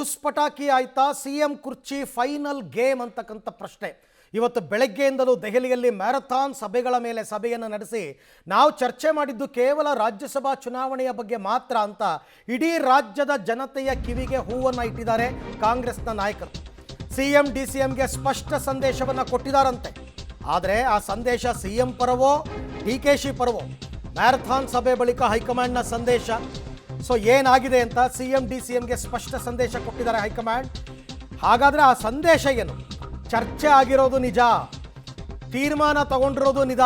ಟುಸ್ ಪಟಾಕಿ ಆಯ್ತಾ ಸಿಎಂ ಕುರ್ಚಿ ಫೈನಲ್ ಗೇಮ್ ಅಂತಕ್ಕಂಥ ಪ್ರಶ್ನೆ ಇವತ್ತು ಬೆಳಗ್ಗೆಯಿಂದಲೂ ದೆಹಲಿಯಲ್ಲಿ ಮ್ಯಾರಥಾನ್ ಸಭೆಗಳ ಮೇಲೆ ಸಭೆಯನ್ನು ನಡೆಸಿ ನಾವು ಚರ್ಚೆ ಮಾಡಿದ್ದು ಕೇವಲ ರಾಜ್ಯಸಭಾ ಚುನಾವಣೆಯ ಬಗ್ಗೆ ಮಾತ್ರ ಅಂತ ಇಡೀ ರಾಜ್ಯದ ಜನತೆಯ ಕಿವಿಗೆ ಹೂವನ್ನು ಇಟ್ಟಿದ್ದಾರೆ ಕಾಂಗ್ರೆಸ್ನ ನಾಯಕರು. ಸಿಎಂ ಡಿಸಿಎಂಗೆ ಸ್ಪಷ್ಟ ಸಂದೇಶವನ್ನು ಕೊಟ್ಟಿದ್ದಾರಂತೆ. ಆದರೆ ಆ ಸಂದೇಶ ಸಿಎಂ ಪರವೋ ಡಿಕೆಶಿ ಪರವೋ? ಮ್ಯಾರಥಾನ್ ಸಭೆ ಬಳಿಕ ಹೈಕಮಾಂಡ್ನ ಸಂದೇಶ. ಸೊ ಏನಾಗಿದೆ ಅಂತ ಸಿಎಂ ಡಿಸಿಎಂಗೆ ಸ್ಪಷ್ಟ ಸಂದೇಶ ಕೊಟ್ಟಿದ್ದಾರೆ ಹೈಕಮಾಂಡ್. ಹಾಗಾದರೆ ಆ ಸಂದೇಶ ಏನು? ಚರ್ಚೆ ಆಗಿರೋದು ನಿಜ, ತೀರ್ಮಾನ ತಗೊಂಡಿರೋದು ನಿಜ,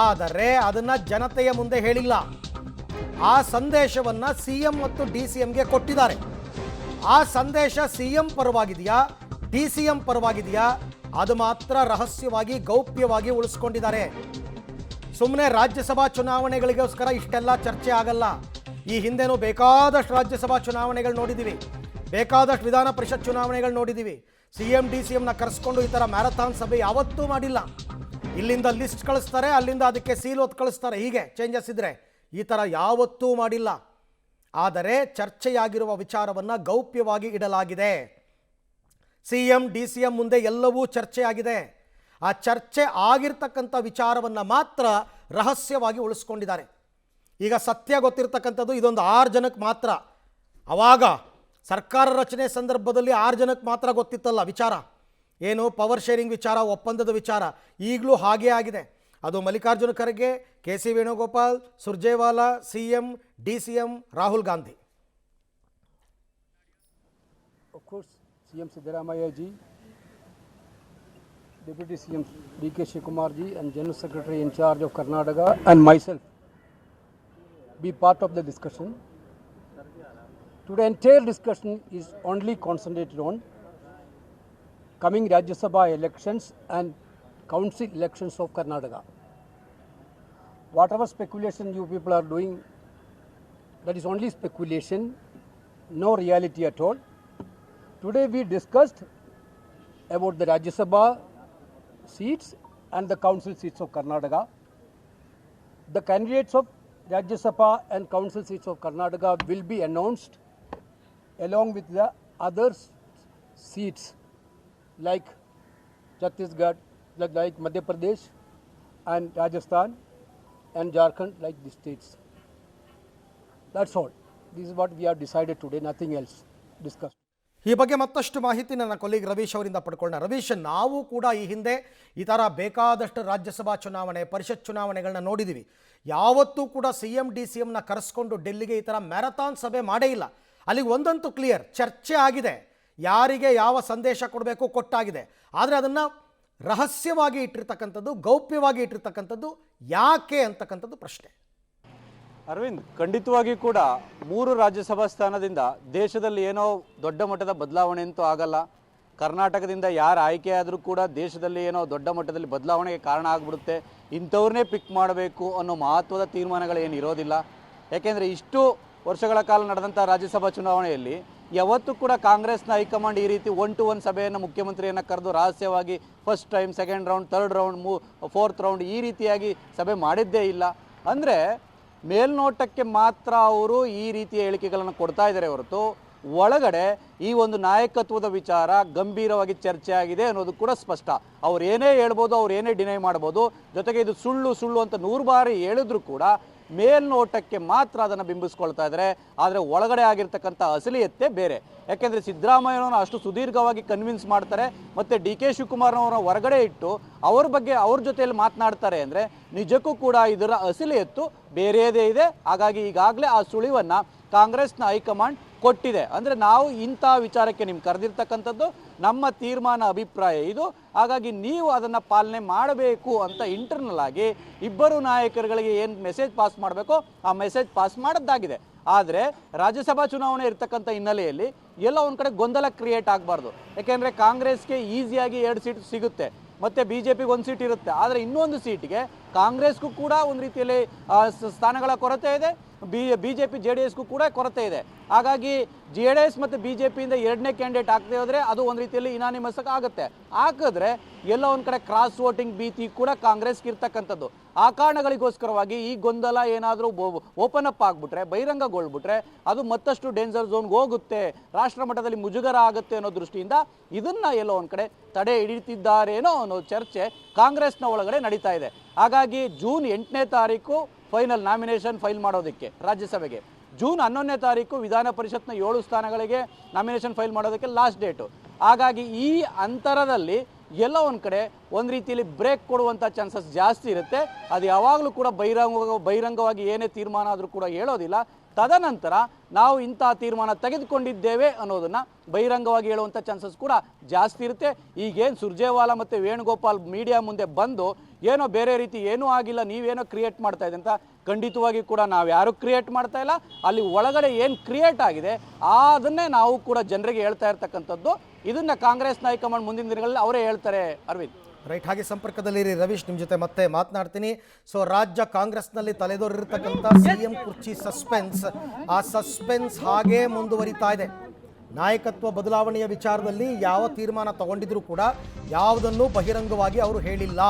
ಆದರೆ ಅದನ್ನು ಜನತೆಯ ಮುಂದೆ ಹೇಳಿಲ್ಲ. ಆ ಸಂದೇಶವನ್ನು ಸಿಎಂ ಮತ್ತು ಡಿಸಿಎಂಗೆ ಕೊಟ್ಟಿದ್ದಾರೆ. ಆ ಸಂದೇಶ ಸಿಎಂ ಪರವಾಗಿದೆಯಾ ಡಿಸಿಎಂ ಪರವಾಗಿದೆಯಾ ಅದು ಮಾತ್ರ ರಹಸ್ಯವಾಗಿ ಗೌಪ್ಯವಾಗಿ ಉಳಿಸ್ಕೊಂಡಿದ್ದಾರೆ. ಸುಮ್ಮನೆ ರಾಜ್ಯಸಭಾ ಚುನಾವಣೆಗಳಿಗೋಸ್ಕರ ಇಷ್ಟೆಲ್ಲ ಚರ್ಚೆ ಆಗಲ್ಲ. ಈ ಹಿಂದೆನೂ ಬೇಕಾದಷ್ಟು ರಾಜ್ಯಸಭಾ ಚುನಾವಣೆಗಳು ನೋಡಿದ್ದೀವಿ, ಬೇಕಾದಷ್ಟು ವಿಧಾನ ಪರಿಷತ್ ಚುನಾವಣೆಗಳು ನೋಡಿದ್ದೀವಿ. ಸಿಎಂ ಡಿಸಿಎಂನ ಕರೆಸ್ಕೊಂಡು ಈ ಥರ ಮ್ಯಾರಥಾನ್ ಸಭೆ ಯಾವತ್ತೂ ಮಾಡಿಲ್ಲ. ಇಲ್ಲಿಂದ ಲಿಸ್ಟ್ ಕಳಿಸ್ತಾರೆ, ಅಲ್ಲಿಂದ ಅದಕ್ಕೆ ಸೀಲ್ ಒತ್ತು ಕಳಿಸ್ತಾರೆ, ಹೀಗೆ ಚೇಂಜಸ್ ಇದ್ದರೆ. ಈ ಥರ ಯಾವತ್ತೂ ಮಾಡಿಲ್ಲ. ಆದರೆ ಚರ್ಚೆಯಾಗಿರುವ ವಿಚಾರವನ್ನು ಗೌಪ್ಯವಾಗಿ ಇಡಲಾಗಿದೆ. ಸಿಎಂ ಡಿಸಿಎಂ ಮುಂದೆ ಎಲ್ಲವೂ ಚರ್ಚೆಯಾಗಿದೆ. ಆ ಚರ್ಚೆ ಆಗಿರ್ತಕ್ಕಂಥ ವಿಚಾರವನ್ನು ಮಾತ್ರ ರಹಸ್ಯವಾಗಿ ಉಳಿಸ್ಕೊಂಡಿದ್ದಾರೆ. ಈಗ ಸತ್ಯ ಗೊತ್ತಿರ್ತಕ್ಕಂಥದ್ದು ಇದೊಂದು 6 ಜನಕ್ಕೆ ಮಾತ್ರ. ಆವಾಗ ಸರ್ಕಾರ ರಚನೆ ಸಂದರ್ಭದಲ್ಲಿ 6 ಜನಕ್ಕೆ ಮಾತ್ರ ಗೊತ್ತಿತ್ತಲ್ಲ ವಿಚಾರ, ಏನು ಪವರ್ ಶೇರಿಂಗ್ ವಿಚಾರ, ಒಪ್ಪಂದದ ವಿಚಾರ. ಈಗಲೂ ಹಾಗೇ ಆಗಿದೆ. ಅದು Mallikarjuna Kharge, K C Venugopal, Surjewala, CM DCM, Rahul Gandhi. Of course, CM Siddaramaiah ji, Deputy CM DK Shivakumar ji and General Secretary in charge of Karnataka and myself be part of the discussion. Today entire discussion is only concentrated on coming Rajya Sabha elections and council elections of Karnataka. Whatever speculation you people are doing, that is only speculation, no reality at all. Today we discussed about the Rajya Sabha seats and the council seats of Karnataka. The candidates of Rajya Sabha and council seats of Karnataka will be announced along with the other seats like Chhattisgarh, like Madhya Pradesh and Rajasthan and Jharkhand, like the states. That's all. This is what we have decided today, nothing else discussed. ಈ ಬಗ್ಗೆ ಮತ್ತಷ್ಟು ಮಾಹಿತಿ ನನ್ನ colleague Ravish ಅವರಿಂದ ಪಡ್ಕೊಳ್ಳೋಣ. ರವೀಶ್, ನಾವು ಕೂಡ ಈ ಹಿಂದೆ ಈ ಥರ ಬೇಕಾದಷ್ಟು ರಾಜ್ಯಸಭಾ ಚುನಾವಣೆ, ಪರಿಷತ್ ಚುನಾವಣೆಗಳನ್ನ ನೋಡಿದ್ದೀವಿ. ಯಾವತ್ತೂ ಕೂಡ ಸಿಎಂ ಡಿಸಿಎಂನ ಕರೆಸ್ಕೊಂಡು ಡೆಲ್ಲಿಗೆ ಈ ಥರ ಮ್ಯಾರಥಾನ್ ಸಭೆ ಮಾಡೇ ಇಲ್ಲ. ಅಲ್ಲಿಗೆ ಒಂದಂತೂ ಕ್ಲಿಯರ್, ಚರ್ಚೆ ಆಗಿದೆ, ಯಾರಿಗೆ ಯಾವ ಸಂದೇಶ ಕೊಡಬೇಕು ಕೊಟ್ಟಾಗಿದೆ. ಆದರೆ ಅದನ್ನು ರಹಸ್ಯವಾಗಿ ಇಟ್ಟಿರ್ತಕ್ಕಂಥದ್ದು, ಗೌಪ್ಯವಾಗಿ ಇಟ್ಟಿರ್ತಕ್ಕಂಥದ್ದು ಯಾಕೆ ಅಂತಕ್ಕಂಥದ್ದು ಪ್ರಶ್ನೆ. ಅರವಿಂದ್, ಖಂಡಿತವಾಗಿ ಕೂಡ 3 ರಾಜ್ಯಸಭಾ ಸ್ಥಾನದಿಂದ ದೇಶದಲ್ಲಿ ಏನೋ ದೊಡ್ಡ ಮಟ್ಟದ ಬದಲಾವಣೆ ಅಂತೂ ಆಗಲ್ಲ. ಕರ್ನಾಟಕದಿಂದ ಯಾರು ಆಯ್ಕೆ ಆದರೂ ಕೂಡ ದೇಶದಲ್ಲಿ ಏನೋ ದೊಡ್ಡ ಮಟ್ಟದಲ್ಲಿ ಬದಲಾವಣೆಗೆ ಕಾರಣ ಆಗಿಬಿಡುತ್ತೆ. ಇಂಥವ್ರನ್ನೇ ಪಿಕ್ ಮಾಡಬೇಕು ಅನ್ನೋ ಮಹತ್ವದ ತೀರ್ಮಾನಗಳೇನು ಇರೋದಿಲ್ಲ. ಯಾಕೆಂದರೆ ಇಷ್ಟು ವರ್ಷಗಳ ಕಾಲ ನಡೆದಂಥ ರಾಜ್ಯಸಭಾ ಚುನಾವಣೆಯಲ್ಲಿ ಯಾವತ್ತೂ ಕೂಡ ಕಾಂಗ್ರೆಸ್ನ ಹೈಕಮಾಂಡ್ ಈ ರೀತಿ 1-to-1 ಸಭೆಯನ್ನು ಮುಖ್ಯಮಂತ್ರಿಯನ್ನು ಕರೆದು ರಹಸ್ಯವಾಗಿ first time, second round, third round, fourth round ಈ ರೀತಿಯಾಗಿ ಸಭೆ ಮಾಡಿದ್ದೇ ಇಲ್ಲ. ಅಂದರೆ ಮೇಲ್ನೋಟಕ್ಕೆ ಮಾತ್ರ ಅವರು ಈ ರೀತಿಯ ಹೇಳಿಕೆಗಳನ್ನು ಕೊಡ್ತಾ ಇದ್ದಾರೆ ಹೊರತು ಒಳಗಡೆ ಈ ಒಂದು ನಾಯಕತ್ವದ ವಿಚಾರ ಗಂಭೀರವಾಗಿ ಚರ್ಚೆ ಆಗಿದೆ ಅನ್ನೋದು ಕೂಡ ಸ್ಪಷ್ಟ. ಅವ್ರು ಏನೇ ಹೇಳ್ಬೋದು, ಅವ್ರು ಏನೇ ಡಿನೈ ಮಾಡ್ಬೋದು, ಜೊತೆಗೆ ಇದು ಸುಳ್ಳು ಅಂತ 100 ಬಾರಿ ಹೇಳಿದ್ರು ಕೂಡ ಮೇಲ್ನೋಟಕ್ಕೆ ಮಾತ್ರ ಅದನ್ನು ಬಿಂಬಿಸ್ಕೊಳ್ತಾ ಇದ್ದಾರೆ. ಆದರೆ ಒಳಗಡೆ ಆಗಿರ್ತಕ್ಕಂಥ ಅಸಲಿಯತ್ತೆ ಬೇರೆ. ಯಾಕೆಂದರೆ ಸಿದ್ದರಾಮಯ್ಯನವ್ರನ್ನ ಅಷ್ಟು ಸುದೀರ್ಘವಾಗಿ ಕನ್ವಿನ್ಸ್ ಮಾಡ್ತಾರೆ, ಮತ್ತು ಡಿ ಕೆ ಶಿವಕುಮಾರ್ನವ್ರನ್ನ ಹೊರಗಡೆ ಇಟ್ಟು ಅವ್ರ ಬಗ್ಗೆ ಅವ್ರ ಜೊತೆಯಲ್ಲಿ ಮಾತನಾಡ್ತಾರೆ ಅಂದರೆ ನಿಜಕ್ಕೂ ಕೂಡ ಇದರ ಅಸಲಿಯತ್ತು ಬೇರೆಯದೇ ಇದೆ. ಹಾಗಾಗಿ ಈಗಾಗಲೇ ಆ ಸುಳಿವನ್ನು ಕಾಂಗ್ರೆಸ್ನ ಹೈಕಮಾಂಡ್ ಕೊಟ್ಟಿದೆ. ಅಂದರೆ ನಾವು ಇಂಥ ವಿಚಾರಕ್ಕೆ ನಿಮ್ಗೆ ಕರೆದಿರ್ತಕ್ಕಂಥದ್ದು, ನಮ್ಮ ತೀರ್ಮಾನ ಅಭಿಪ್ರಾಯ ಇದು, ಹಾಗಾಗಿ ನೀವು ಅದನ್ನು ಪಾಲನೆ ಮಾಡಬೇಕು ಅಂತ ಇಂಟರ್ನಲ್ ಆಗಿ ಇಬ್ಬರು ನಾಯಕರುಗಳಿಗೆ ಏನು ಮೆಸೇಜ್ ಪಾಸ್ ಮಾಡಬೇಕೋ ಆ ಮೆಸೇಜ್ ಪಾಸ್ ಮಾಡೋದಾಗಿದೆ. ಆದರೆ ರಾಜ್ಯಸಭಾ ಚುನಾವಣೆ ಇರ್ತಕ್ಕಂಥ ಹಿನ್ನೆಲೆಯಲ್ಲಿ ಎಲ್ಲ ಒಂದು ಕಡೆ ಗೊಂದಲ ಕ್ರಿಯೇಟ್ ಆಗಬಾರ್ದು. ಯಾಕೆಂದರೆ ಕಾಂಗ್ರೆಸ್ಗೆ ಈಸಿಯಾಗಿ 2 ಸೀಟ್ ಸಿಗುತ್ತೆ, ಮತ್ತು BJPಗೆ 1 ಸೀಟ್ ಇರುತ್ತೆ. ಆದರೆ ಇನ್ನೊಂದು ಸೀಟಿಗೆ ಕಾಂಗ್ರೆಸ್ಗೂ ಕೂಡ ಒಂದು ರೀತಿಯಲ್ಲಿ ಸ್ಥಾನಗಳ ಕೊರತೆ ಇದೆ, BJP JDSಗೂ ಕೂಡ ಕೊರತೆ ಇದೆ. ಹಾಗಾಗಿ JDS ಮತ್ತು BJPಯಿಂದ ಎರಡನೇ ಕ್ಯಾಂಡಿಡೇಟ್ ಹಾಕದೆ ಹೋದರೆ ಅದು ಒಂದು ರೀತಿಯಲ್ಲಿ ಇನಾನಿಮಸ್ ಆಗುತ್ತೆ. ಹಾಕಿದ್ರೆ ಎಲ್ಲೋ ಒಂದು ಕಡೆ ಕ್ರಾಸ್ ವೋಟಿಂಗ್ ಭೀತಿ ಕೂಡ ಕಾಂಗ್ರೆಸ್ಗೆ ಇರ್ತಕ್ಕಂಥದ್ದು. ಆ ಕಾರಣಗಳಿಗೋಸ್ಕರವಾಗಿ ಈ ಗೊಂದಲ ಏನಾದರೂ ಓಪನ್ ಅಪ್ ಆಗಿಬಿಟ್ರೆ, ಬಹಿರಂಗಗೊಳ್ಬಿಟ್ರೆ ಅದು ಮತ್ತಷ್ಟು ಡೇಂಜರ್ ಝೋನ್ಗೆ ಹೋಗುತ್ತೆ, ರಾಷ್ಟ್ರ ಮಟ್ಟದಲ್ಲಿ ಮುಜುಗರ ಆಗುತ್ತೆ ಅನ್ನೋ ದೃಷ್ಟಿಯಿಂದ ಇದನ್ನ ಎಲ್ಲೋ ಒಂದು ಕಡೆ ತಡೆ ಹಿಡಿತಿದ್ದಾರೇನೋ ಅನ್ನೋ ಚರ್ಚೆ ಕಾಂಗ್ರೆಸ್ನ ಒಳಗಡೆ ನಡೀತಾ ಇದೆ. ಹಾಗಾಗಿ ಜೂನ್ 8ನೇ ತಾರೀಕು ಫೈನಲ್ ನಾಮಿನೇಷನ್ ಫೈಲ್ ಮಾಡೋದಕ್ಕೆ ರಾಜ್ಯಸಭೆಗೆ, ಜೂನ್ 11ನೇ ತಾರೀಕು ವಿಧಾನ ಪರಿಷತ್ನ 7 ಸ್ಥಾನಗಳಿಗೆ ನಾಮಿನೇಷನ್ ಫೈಲ್ ಮಾಡೋದಕ್ಕೆ ಲಾಸ್ಟ್ ಡೇಟು. ಹಾಗಾಗಿ ಈ ಅಂತರದಲ್ಲಿ ಎಲ್ಲ ಒಂದು ಕಡೆ ಒಂದು ರೀತಿಯಲ್ಲಿ ಬ್ರೇಕ್ ಕೊಡುವಂಥ ಚಾನ್ಸಸ್ ಜಾಸ್ತಿ ಇರುತ್ತೆ. ಅದು ಯಾವಾಗಲೂ ಕೂಡ ಬಹಿರಂಗವಾಗಿ ಏನೇ ತೀರ್ಮಾನ ಆದರೂ ಕೂಡ ಹೇಳೋದಿಲ್ಲ. ತದನಂತರ ನಾವು ಇಂಥ ತೀರ್ಮಾನ ತೆಗೆದುಕೊಂಡಿದ್ದೇವೆ ಅನ್ನೋದನ್ನು ಬಹಿರಂಗವಾಗಿ ಹೇಳುವಂಥ ಚಾನ್ಸಸ್ ಕೂಡ ಜಾಸ್ತಿ ಇರುತ್ತೆ. ಈಗೇನು ಸುರ್ಜೇವಾಲಾ ಮತ್ತು ವೇಣುಗೋಪಾಲ್ ಮೀಡಿಯಾ ಮುಂದೆ ಬಂದು ಏನೋ ಬೇರೆ ರೀತಿ ಏನೂ ಆಗಿಲ್ಲ, ನೀವೇನೋ ಕ್ರಿಯೇಟ್ ಮಾಡ್ತಾ ಇದೆ ಅಂತ, ಖಂಡಿತವಾಗಿ ಕೂಡ ನಾವು ಯಾರು ಕ್ರಿಯೇಟ್ ಮಾಡ್ತಾ ಇಲ್ಲ. ಅಲ್ಲಿ ಒಳಗಡೆ ಏನು ಕ್ರಿಯೇಟ್ ಆಗಿದೆ ಅದನ್ನೇ ನಾವು ಕೂಡ ಜನರಿಗೆ ಹೇಳ್ತಾ ಇರ್ತಕ್ಕಂಥದ್ದು. ಇದನ್ನು ಕಾಂಗ್ರೆಸ್ ಹೈಕಮಾಂಡ್ ಮುಂದಿನ ದಿನಗಳಲ್ಲಿ ಅವರೇ ಹೇಳ್ತಾರೆ. ಅರವಿಂದ್ ರೈಟ್, ಹಾಗೆ ಸಂಪರ್ಕದಲ್ಲಿರಿ ರವೀಶ್, ನಿಮ್ಮ ಜೊತೆ ಮತ್ತೆ ಮಾತನಾಡ್ತೀನಿ. ಸೊ ರಾಜ್ಯ ಕಾಂಗ್ರೆಸ್ನಲ್ಲಿ ತಲೆದೋರಿರ್ತಕ್ಕಂಥ CM ಕುರ್ಚಿ ಸಸ್ಪೆನ್ಸ್, ಆ ಸಸ್ಪೆನ್ಸ್ ಹಾಗೇ ಮುಂದುವರಿತಾ ಇದೆ. ನಾಯಕತ್ವ ಬದಲಾವಣೆಯ ವಿಚಾರದಲ್ಲಿ ಯಾವ ತೀರ್ಮಾನ ತಗೊಂಡಿದ್ರು ಕೂಡ ಯಾವುದನ್ನು ಬಹಿರಂಗವಾಗಿ ಅವರು ಹೇಳಿಲ್ಲ.